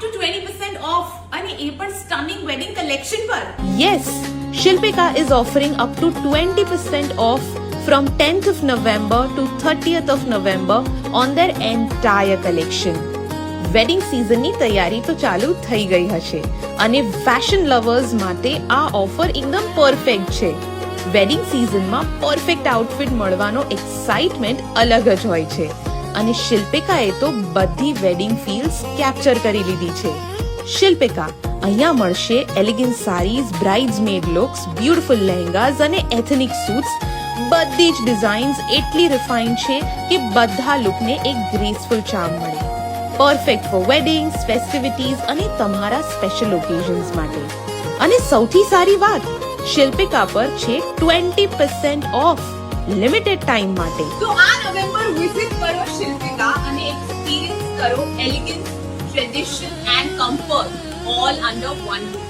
up to 20% off અને એ પણ stunning wedding collection પર. Yes, Shilpika is offering up to 20% off from 10th of November to 30th of November on their entire collection. Wedding સિઝનની તૈયારી તો ચાલુ થઈ ગઈ હશે અને ફેશન લવર્સ માટે આ ઓફર એકદમ પરફેક્ટ છે. વેડિંગ સિઝનમાં પરફેક્ટ આઉટફિટ મળવાનો એક્સાઇટમેન્ટ અલગ જ હોય છે અને શિલ્પિકાએ તો બધી વેડિંગ ફીલ્સ કેપ્ચર કરી લીધી છે. શિલ્પિકા અહીંયા મળશે એલિગન્ટ સારીઝ, બ્રાઇડ્સમેડ લુક્સ, બ્યુટીફુલ લહેંગાસ અને એથનિક સૂટ્સ. બધી જ ડિઝાઇન્સ એટલી રિફાઇન્ડ છે કે બધા લુકને એક ગ્રેસફુલ ચાર્મ મળે. પરફેક્ટ ફોર વેડિંગ્સ, ફેસ્ટિવિટીઝ અને તમારા સ્પેશિયલ ઓકેઝન્સ માટે. અને સૌથી સારી વાત, શિલ્પિકા પર છે 20% ઓફ લિમિટેડ ટાઈમ માટે. તો આ નવેમ્બર વિઝિટ કરો શિલ્પિકા અને એક્સપીરિયન્સ કરો elegance, tradition and comfort all under one roof.